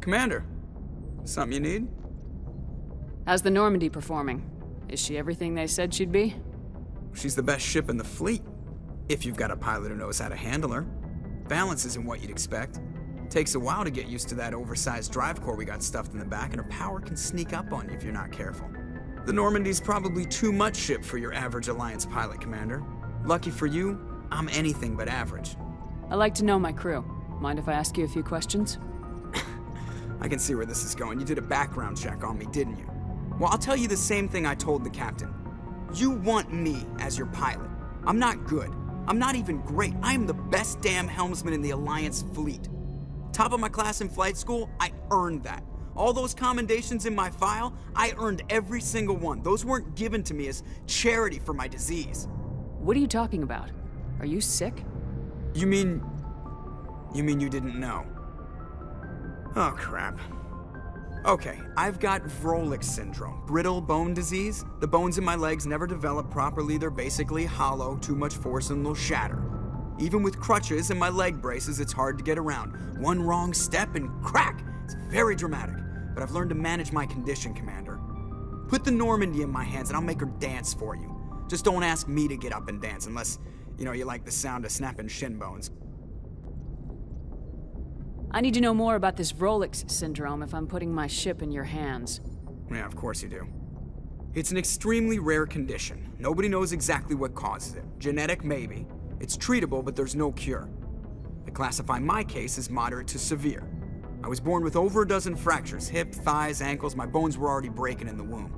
Commander, something you need? How's the Normandy performing? Is she everything they said she'd be? She's the best ship in the fleet, if you've got a pilot who knows how to handle her. Balance isn't what you'd expect. Takes a while to get used to that oversized drive core we got stuffed in the back, and her power can sneak up on you if you're not careful. The Normandy's probably too much ship for your average Alliance pilot, Commander. Lucky for you, I'm anything but average. I like to know my crew. Mind if I ask you a few questions? I can see where this is going. You did a background check on me, didn't you? Well, I'll tell you the same thing I told the captain. You want me as your pilot. I'm not good. I'm not even great. I am the best damn helmsman in the Alliance fleet. Top of my class in flight school, I earned that. All those commendations in my file, I earned every single one. Those weren't given to me as charity for my disease. What are you talking about? Are you sick? You mean you didn't know? Oh, crap. Okay, I've got Vrolik syndrome, brittle bone disease. The bones in my legs never develop properly. They're basically hollow, too much force and they'll shatter. Even with crutches and my leg braces, it's hard to get around. One wrong step and crack! It's very dramatic, but I've learned to manage my condition, Commander. Put the Normandy in my hands and I'll make her dance for you. Just don't ask me to get up and dance unless, you like the sound of snapping shin bones. I need to know more about this Vrolik syndrome if I'm putting my ship in your hands. Yeah, of course you do. It's an extremely rare condition. Nobody knows exactly what causes it. Genetic, maybe. It's treatable, but there's no cure. I classify my case as moderate to severe. I was born with over a dozen fractures, hip, thighs, ankles. My bones were already breaking in the womb.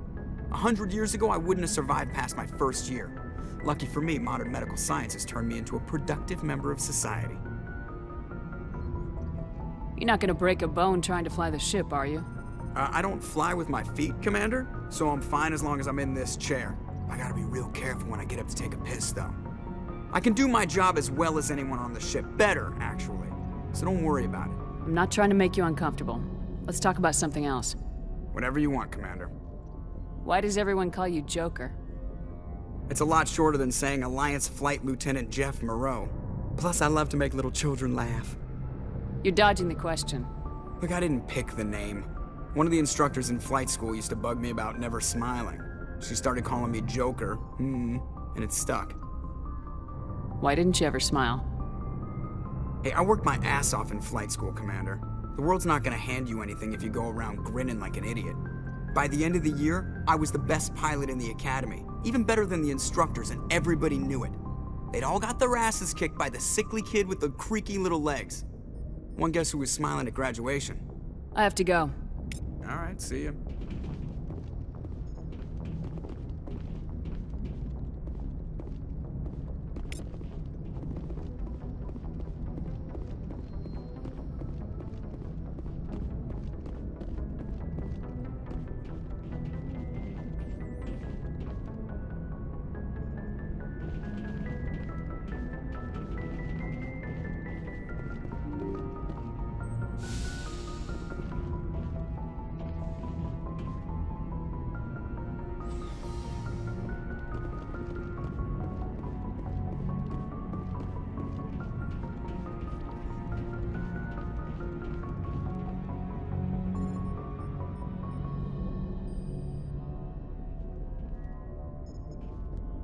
100 years ago, I wouldn't have survived past my first year. Lucky for me, modern medical science has turned me into a productive member of society. You're not gonna break a bone trying to fly the ship, are you? I don't fly with my feet, Commander, so I'm fine as long as I'm in this chair. I gotta be real careful when I get up to take a piss, though. I can do my job as well as anyone on the ship. Better, actually. So don't worry about it. I'm not trying to make you uncomfortable. Let's talk about something else. Whatever you want, Commander. Why does everyone call you Joker? It's a lot shorter than saying Alliance Flight Lieutenant Jeff Moreau. Plus, I love to make little children laugh. You're dodging the question. Look, I didn't pick the name. One of the instructors in flight school used to bug me about never smiling. She started calling me Joker, and it stuck. Why didn't you ever smile? Hey, I worked my ass off in flight school, Commander. The world's not gonna hand you anything if you go around grinning like an idiot. By the end of the year, I was the best pilot in the academy, even better than the instructors, and everybody knew it. They'd all got their asses kicked by the sickly kid with the creaky little legs. One guess who was smiling at graduation? I have to go. All right, see ya.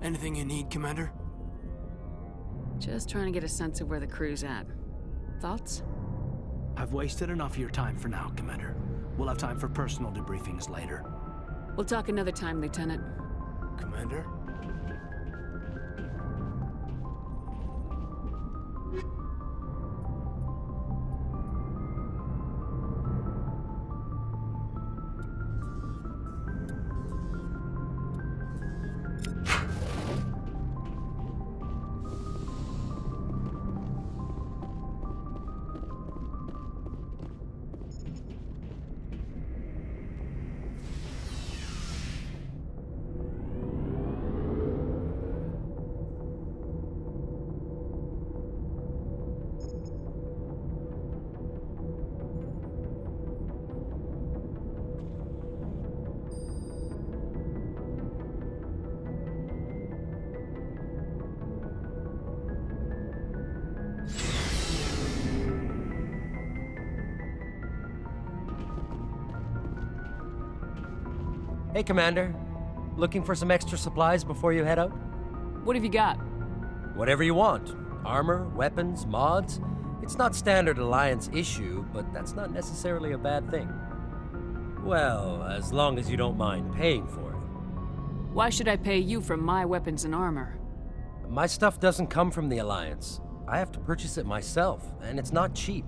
Anything you need, Commander? Just trying to get a sense of where the crew's at. Thoughts? I've wasted enough of your time for now, Commander. We'll have time for personal debriefings later. We'll talk another time, Lieutenant. Commander? Hey, Commander. Looking for some extra supplies before you head out? What have you got? Whatever you want. Armor, weapons, mods. It's not standard Alliance issue, but that's not necessarily a bad thing. Well, as long as you don't mind paying for it. Why should I pay you for my weapons and armor? My stuff doesn't come from the Alliance. I have to purchase it myself, and it's not cheap.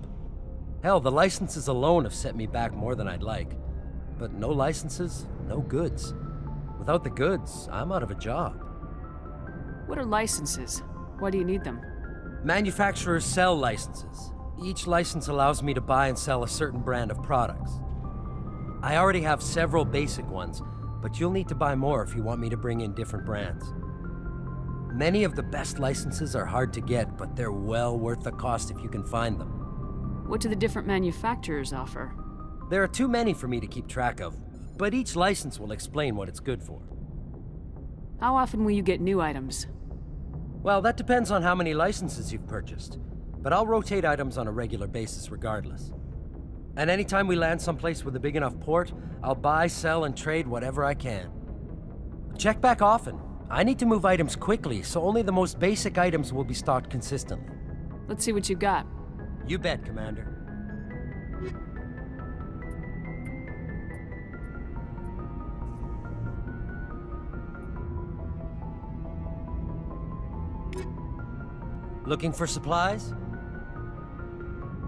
Hell, the licenses alone have set me back more than I'd like. But no licenses, no goods. Without the goods, I'm out of a job. What are licenses? Why do you need them? Manufacturers sell licenses. Each license allows me to buy and sell a certain brand of products. I already have several basic ones, but you'll need to buy more if you want me to bring in different brands. Many of the best licenses are hard to get, but they're well worth the cost if you can find them. What do the different manufacturers offer? There are too many for me to keep track of, but each license will explain what it's good for. How often will you get new items? Well, that depends on how many licenses you've purchased, but I'll rotate items on a regular basis regardless. And anytime we land someplace with a big enough port, I'll buy, sell, and trade whatever I can. Check back often. I need to move items quickly, so only the most basic items will be stocked consistently. Let's see what you've got. You bet, Commander. Looking for supplies?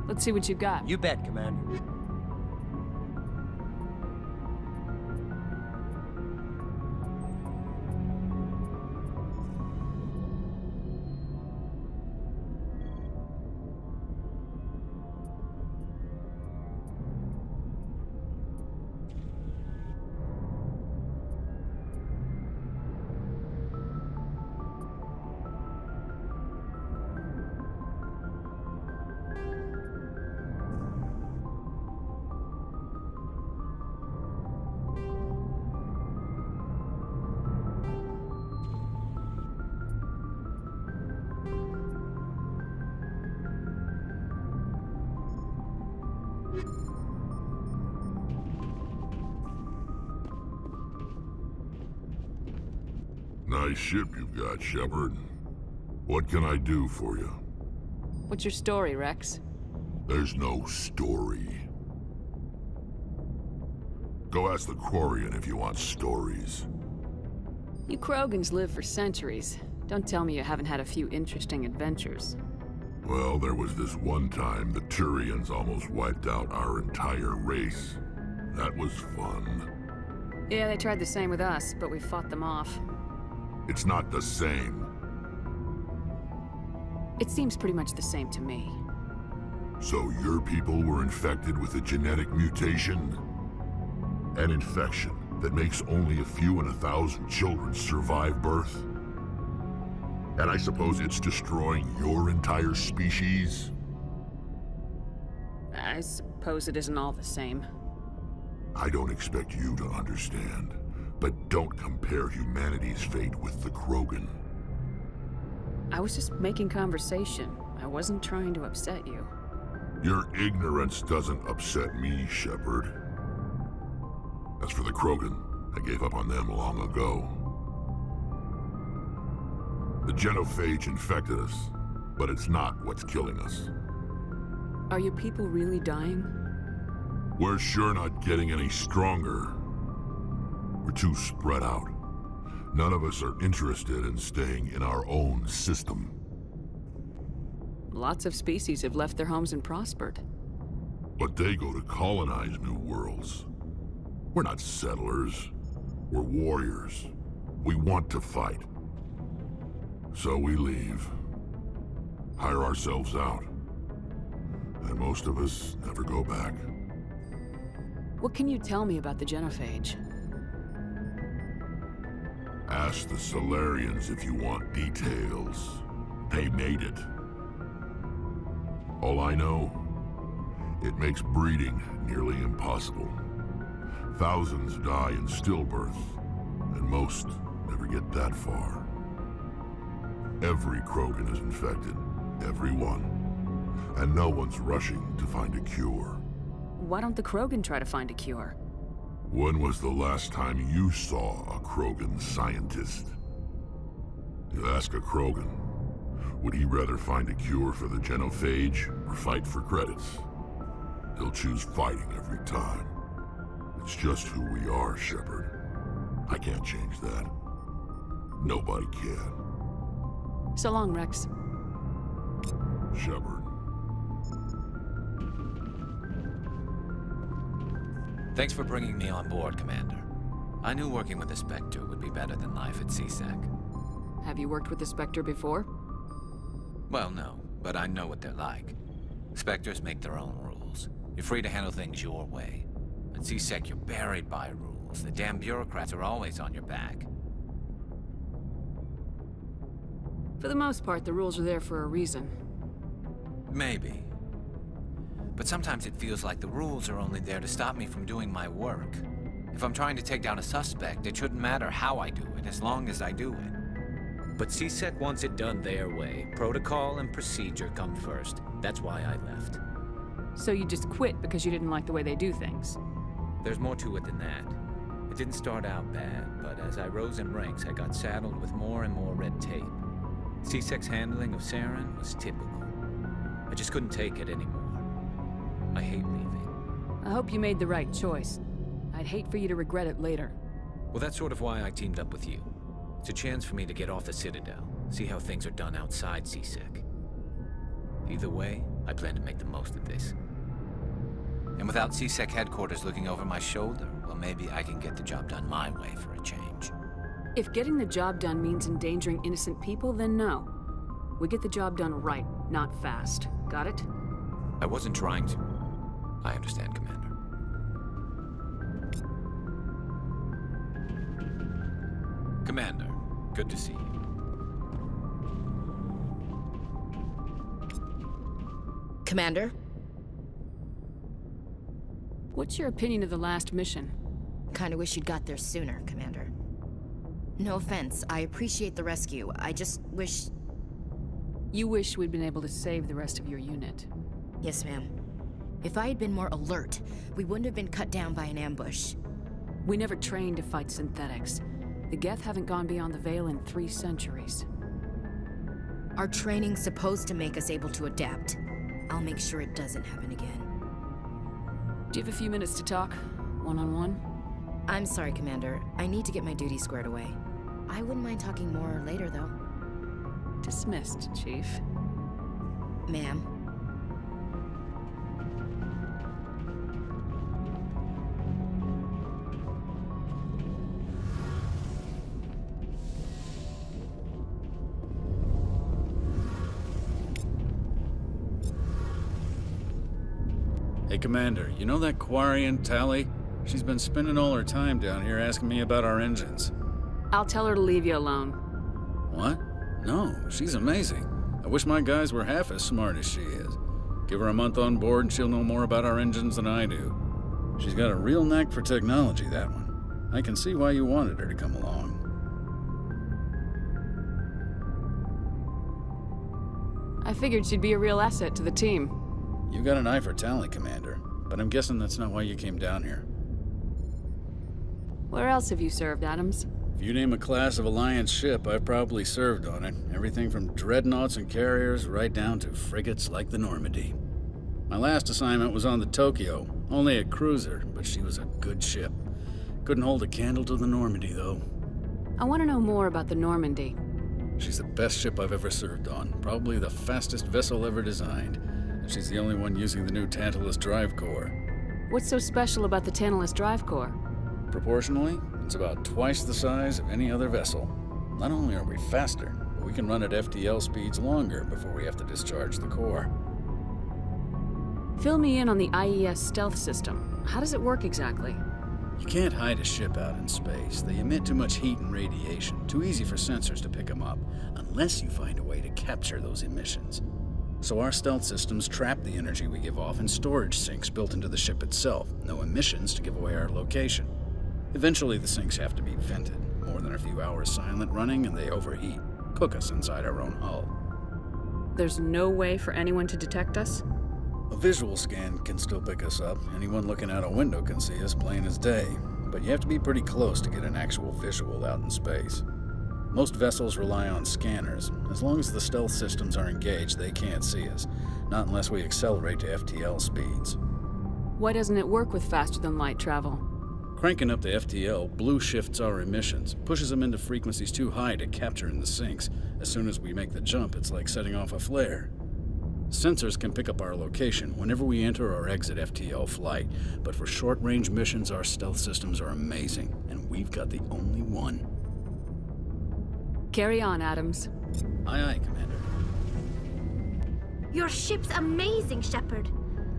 Let's see what you've got. You bet, Commander. Nice ship you've got, Shepard. What can I do for you? What's your story, Rex? There's no story. Go ask the Quarian if you want stories. You Krogans live for centuries. Don't tell me you haven't had a few interesting adventures. Well, there was this one time the Turians almost wiped out our entire race. That was fun. Yeah, they tried the same with us, but we fought them off. It's not the same. It seems pretty much the same to me. So your people were infected with a genetic mutation? An infection that makes only a few in 1,000 children survive birth? And I suppose it's destroying your entire species? I suppose it isn't all the same. I don't expect you to understand, but don't compare humanity's fate with the Krogan. I was just making conversation. I wasn't trying to upset you. Your ignorance doesn't upset me, Shepard. As for the Krogan, I gave up on them long ago. The genophage infected us, but it's not what's killing us. Are your people really dying? We're sure not getting any stronger. We're too spread out. None of us are interested in staying in our own system. Lots of species have left their homes and prospered. But they go to colonize new worlds. We're not settlers. We're warriors. We want to fight. So we leave. Hire ourselves out. And most of us never go back. What can you tell me about the genophage? Ask the Solarians if you want details. They made it. All I know, it makes breeding nearly impossible. Thousands die in stillbirth, and most never get that far. Every Krogan is infected, every one. And no one's rushing to find a cure. Why don't the Krogan try to find a cure? When was the last time you saw a Krogan scientist? You ask a Krogan, would he rather find a cure for the genophage or fight for credits? He'll choose fighting every time. It's just who we are, Shepard. I can't change that. Nobody can. So long, Rex. Shepard. Thanks for bringing me on board, Commander. I knew working with the Spectre would be better than life at CSEC. Have you worked with the Spectre before? Well, no, but I know what they're like. Spectres make their own rules. You're free to handle things your way. At CSEC, you're buried by rules. The damn bureaucrats are always on your back. For the most part, the rules are there for a reason. Maybe. But sometimes it feels like the rules are only there to stop me from doing my work. If I'm trying to take down a suspect, it shouldn't matter how I do it, as long as I do it. But CSEC wants it done their way. Protocol and procedure come first. That's why I left. So you just quit because you didn't like the way they do things? There's more to it than that. It didn't start out bad, but as I rose in ranks, I got saddled with more and more red tape. CSEC's handling of Saren was typical. I just couldn't take it anymore. I hate leaving. I hope you made the right choice. I'd hate for you to regret it later. Well, that's sort of why I teamed up with you. It's a chance for me to get off the Citadel, see how things are done outside CSEC. Either way, I plan to make the most of this. And without CSEC headquarters looking over my shoulder, well, maybe I can get the job done my way for a change. If getting the job done means endangering innocent people, then no. We get the job done right, not fast. Got it? I wasn't trying to. I understand, Commander. Commander, good to see you. Commander? What's your opinion of the last mission? Kinda wish you'd got there sooner, Commander. No offense, I appreciate the rescue. I just wish... You wish we'd been able to save the rest of your unit. Yes, ma'am. If I had been more alert, we wouldn't have been cut down by an ambush. We never trained to fight synthetics. The Geth haven't gone beyond the Veil in 3 centuries. Our training's supposed to make us able to adapt. I'll make sure it doesn't happen again. Do you have a few minutes to talk? One-on-one? I'm sorry, Commander. I need to get my duty squared away. I wouldn't mind talking more later, though. Dismissed, Chief. Ma'am. Hey, Commander, you know that Quarian, Tali? She's been spending all her time down here asking me about our engines. I'll tell her to leave you alone. What? No, she's amazing. I wish my guys were half as smart as she is. Give her a month on board and she'll know more about our engines than I do. She's got a real knack for technology, that one. I can see why you wanted her to come along. I figured she'd be a real asset to the team. You got an eye for Tali, Commander, but I'm guessing that's not why you came down here. Where else have you served, Adams? If you name a class of Alliance ship, I've probably served on it. Everything from dreadnoughts and carriers right down to frigates like the Normandy. My last assignment was on the Tokyo, only a cruiser, but she was a good ship. Couldn't hold a candle to the Normandy, though. I want to know more about the Normandy. She's the best ship I've ever served on, probably the fastest vessel ever designed. And she's the only one using the new Tantalus drive core. What's so special about the Tantalus drive core? Proportionally, it's about twice the size of any other vessel. Not only are we faster, but we can run at FTL speeds longer before we have to discharge the core. Fill me in on the IES stealth system. How does it work exactly? You can't hide a ship out in space. They emit too much heat and radiation, too easy for sensors to pick them up, unless you find a way to capture those emissions. So our stealth systems trap the energy we give off in storage sinks built into the ship itself, no emissions to give away our location. Eventually the sinks have to be vented. More than a few hours silent running and they overheat, cook us inside our own hull. There's no way for anyone to detect us? A visual scan can still pick us up. Anyone looking out a window can see us plain as day. but you have to be pretty close to get an actual visual out in space. Most vessels rely on scanners. As long as the stealth systems are engaged, they can't see us. Not unless we accelerate to FTL speeds. Why doesn't it work with faster-than-light travel? Cranking up the FTL blue shifts our emissions, pushes them into frequencies too high to capture in the sinks. As soon as we make the jump, it's like setting off a flare. Sensors can pick up our location whenever we enter or exit FTL flight, but for short-range missions, our stealth systems are amazing, and we've got the only one. Carry on, Adams. Aye, aye, Commander. Your ship's amazing, Shepard.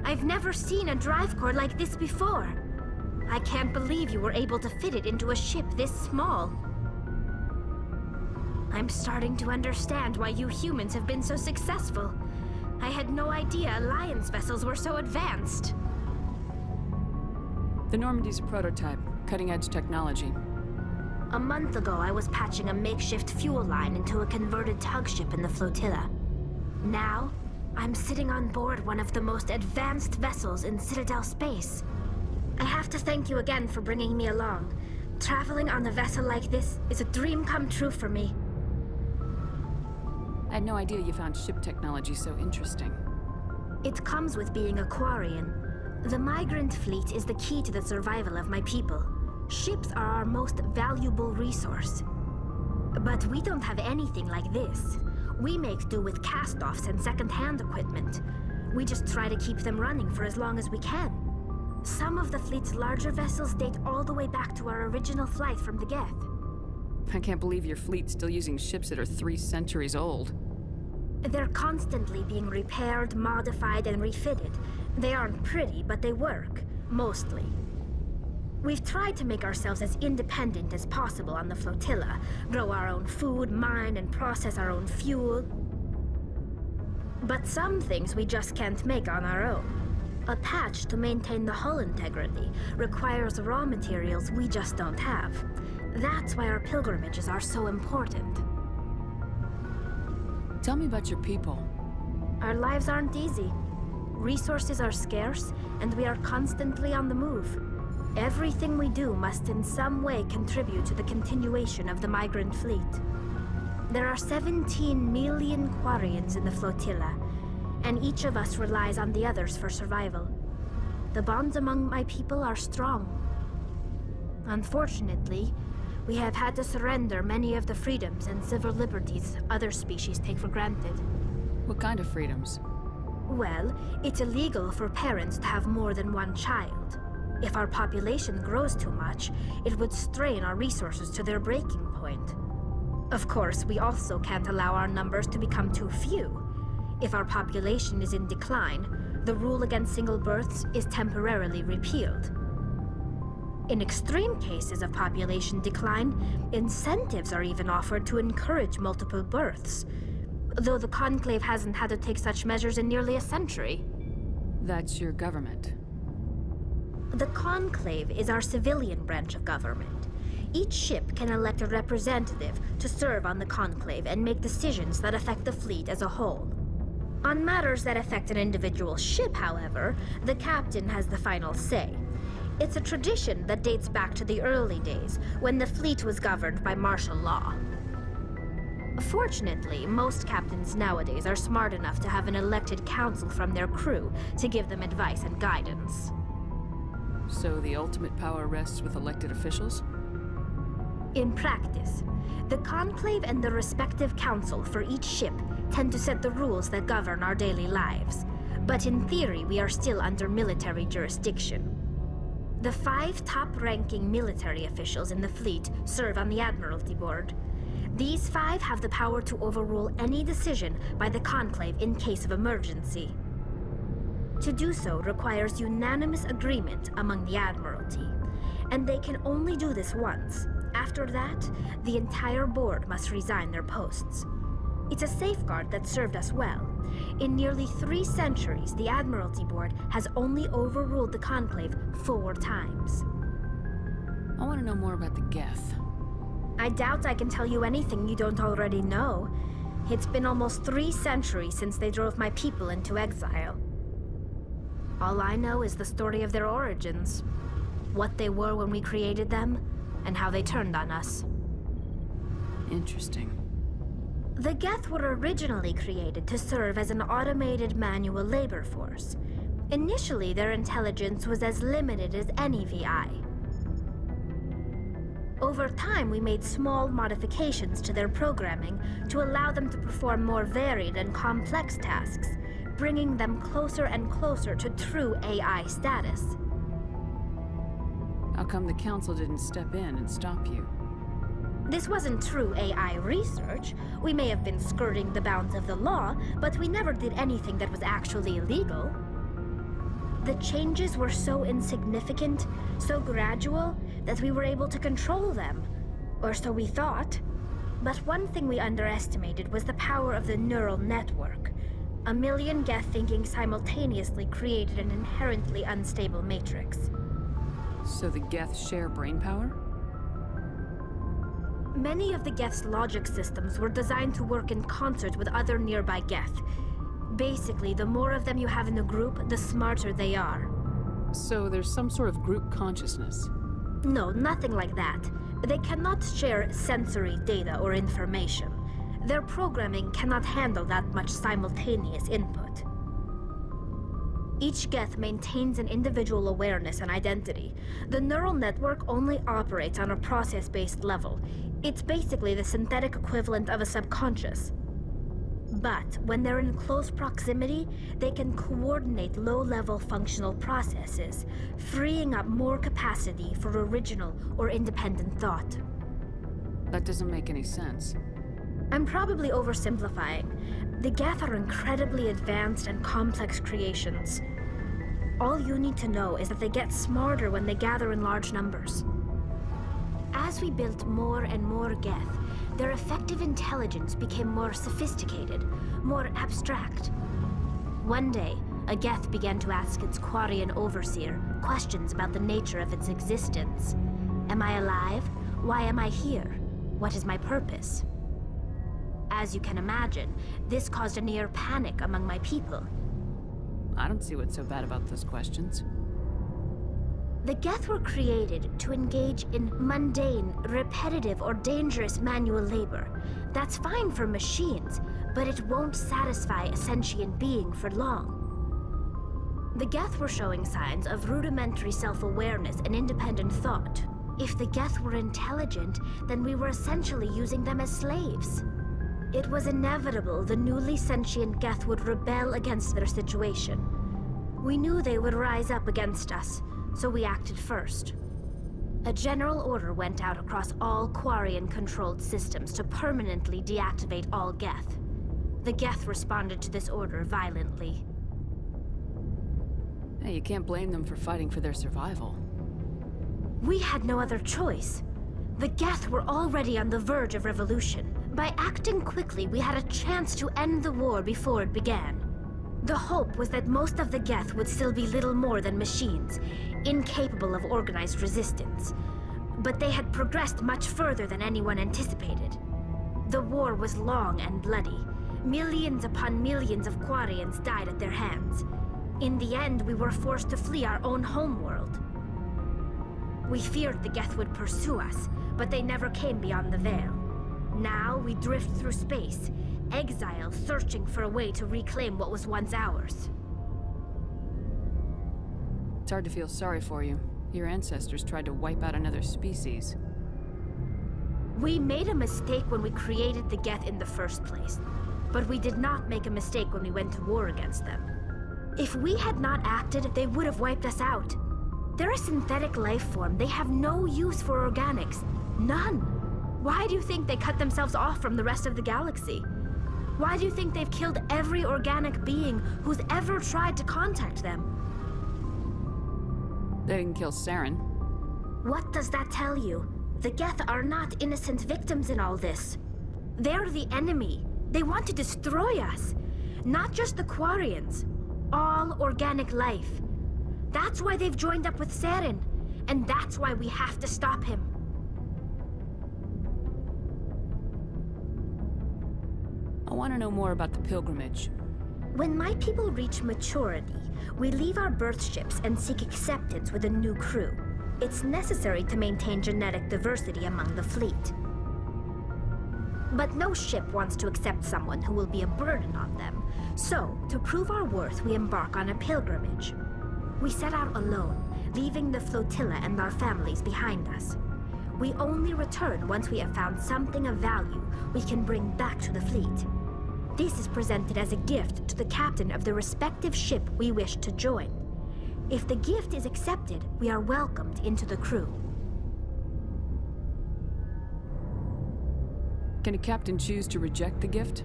I've never seen a drive core like this before. I can't believe you were able to fit it into a ship this small. I'm starting to understand why you humans have been so successful. I had no idea Alliance vessels were so advanced. The Normandy's a prototype, cutting-edge technology. A month ago, I was patching a makeshift fuel line into a converted tug ship in the flotilla. Now, I'm sitting on board one of the most advanced vessels in Citadel space. I have to thank you again for bringing me along. Traveling on a vessel like this is a dream come true for me. I had no idea you found ship technology so interesting. It comes with being a Quarian. The migrant fleet is the key to the survival of my people. Ships are our most valuable resource. But we don't have anything like this. We make do with cast-offs and second-hand equipment. We just try to keep them running for as long as we can. Some of the fleet's larger vessels date all the way back to our original flight from the Geth. I can't believe your fleet's still using ships that are 3 centuries old. They're constantly being repaired, modified, and refitted. They aren't pretty, but they work. Mostly. We've tried to make ourselves as independent as possible on the flotilla, grow our own food, mine and process our own fuel. But some things we just can't make on our own. A patch to maintain the hull integrity requires raw materials we just don't have. That's why our pilgrimages are so important. Tell me about your people. Our lives aren't easy. Resources are scarce, and we are constantly on the move. Everything we do must in some way contribute to the continuation of the migrant fleet. There are 17 million Quarians in the flotilla, and each of us relies on the others for survival. The bonds among my people are strong. Unfortunately, we have had to surrender many of the freedoms and civil liberties other species take for granted. What kind of freedoms? Well, it's illegal for parents to have more than one child. If our population grows too much, it would strain our resources to their breaking point. Of course, we also can't allow our numbers to become too few. If our population is in decline, the rule against single births is temporarily repealed. In extreme cases of population decline, incentives are even offered to encourage multiple births, though the Conclave hasn't had to take such measures in nearly a century. That's your government. The Conclave is our civilian branch of government. Each ship can elect a representative to serve on the Conclave and make decisions that affect the fleet as a whole. On matters that affect an individual ship, however, the captain has the final say. It's a tradition that dates back to the early days, when the fleet was governed by martial law. Fortunately, most captains nowadays are smart enough to have an elected council from their crew to give them advice and guidance. So the ultimate power rests with elected officials? In practice, the Conclave and the respective council for each ship tend to set the rules that govern our daily lives. But in theory, we are still under military jurisdiction. The 5 top-ranking military officials in the fleet serve on the Admiralty Board. These 5 have the power to overrule any decision by the Conclave in case of emergency. To do so requires unanimous agreement among the Admiralty, and they can only do this once. After that, the entire board must resign their posts. It's a safeguard that served us well. In nearly 3 centuries, the Admiralty Board has only overruled the Conclave 4 times. I want to know more about the Geth. I doubt I can tell you anything you don't already know. It's been almost 3 centuries since they drove my people into exile. All I know is the story of their origins. what they were when we created them, and how they turned on us. Interesting. The Geth were originally created to serve as an automated manual labor force. Initially, their intelligence was as limited as any VI. Over time, we made small modifications to their programming to allow them to perform more varied and complex tasks, bringing them closer and closer to true AI status. How come the Council didn't step in and stop you? This wasn't true AI research. We may have been skirting the bounds of the law, but we never did anything that was actually illegal. The changes were so insignificant, so gradual, that we were able to control them. Or so we thought. But one thing we underestimated was the power of the neural network. A million Geth thinking simultaneously created an inherently unstable matrix. So the Geth share brainpower? Many of the Geth's logic systems were designed to work in concert with other nearby Geth. Basically, the more of them you have in the group, the smarter they are. So there's some sort of group consciousness? No, nothing like that. They cannot share sensory data or information. Their programming cannot handle that much simultaneous input. Each Geth maintains an individual awareness and identity. The neural network only operates on a process-based level. It's basically the synthetic equivalent of a subconscious. But when they're in close proximity, they can coordinate low-level functional processes, freeing up more capacity for original or independent thought. That doesn't make any sense. I'm probably oversimplifying. The Geth are incredibly advanced and complex creations. All you need to know is that they get smarter when they gather in large numbers. As we built more and more Geth, their effective intelligence became more sophisticated, more abstract. One day, a Geth began to ask its Quarian overseer questions about the nature of its existence. Am I alive? Why am I here? What is my purpose? As you can imagine, this caused a near panic among my people. I don't see what's so bad about those questions. The Geth were created to engage in mundane, repetitive, or dangerous manual labor. That's fine for machines, but it won't satisfy a sentient being for long. The Geth were showing signs of rudimentary self-awareness and independent thought. If the Geth were intelligent, then we were essentially using them as slaves. It was inevitable the newly sentient Geth would rebel against their situation. We knew they would rise up against us, so we acted first. A general order went out across all Quarian-controlled systems to permanently deactivate all Geth. The Geth responded to this order violently. Hey, you can't blame them for fighting for their survival. We had no other choice. The Geth were already on the verge of revolution. By acting quickly, we had a chance to end the war before it began. The hope was that most of the Geth would still be little more than machines, incapable of organized resistance. But they had progressed much further than anyone anticipated. The war was long and bloody. Millions upon millions of Quarians died at their hands. In the end, we were forced to flee our own homeworld. We feared the Geth would pursue us, but they never came beyond the Veil. Now we drift through space, exile searching for a way to reclaim what was once ours. It's hard to feel sorry for you. Your ancestors tried to wipe out another species. We made a mistake when we created the Geth in the first place, but we did not make a mistake when we went to war against them. If we had not acted, they would have wiped us out. They're a synthetic life form. They have no use for organics. None. Why do you think they cut themselves off from the rest of the galaxy? Why do you think they've killed every organic being who's ever tried to contact them? They didn't kill Saren. What does that tell you? The Geth are not innocent victims in all this. They're the enemy. They want to destroy us. Not just the Quarians. All organic life. That's why they've joined up with Saren. And that's why we have to stop him. I want to know more about the pilgrimage. When my people reach maturity, we leave our birth ships and seek acceptance with a new crew. It's necessary to maintain genetic diversity among the fleet. But no ship wants to accept someone who will be a burden on them. So, to prove our worth, we embark on a pilgrimage. We set out alone, leaving the flotilla and our families behind us. We only return once we have found something of value we can bring back to the fleet. This is presented as a gift to the captain of the respective ship we wish to join. If the gift is accepted, we are welcomed into the crew. Can a captain choose to reject the gift?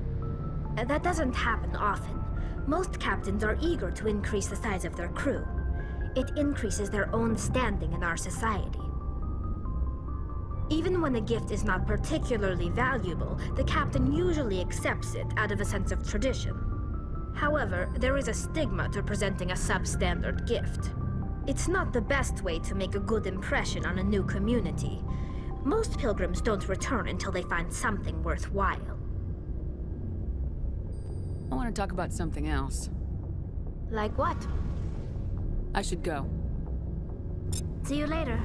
That doesn't happen often. Most captains are eager to increase the size of their crew. It increases their own standing in our society. Even when a gift is not particularly valuable, the captain usually accepts it out of a sense of tradition. However, there is a stigma to presenting a substandard gift. It's not the best way to make a good impression on a new community. Most pilgrims don't return until they find something worthwhile. I want to talk about something else. Like what? I should go. See you later.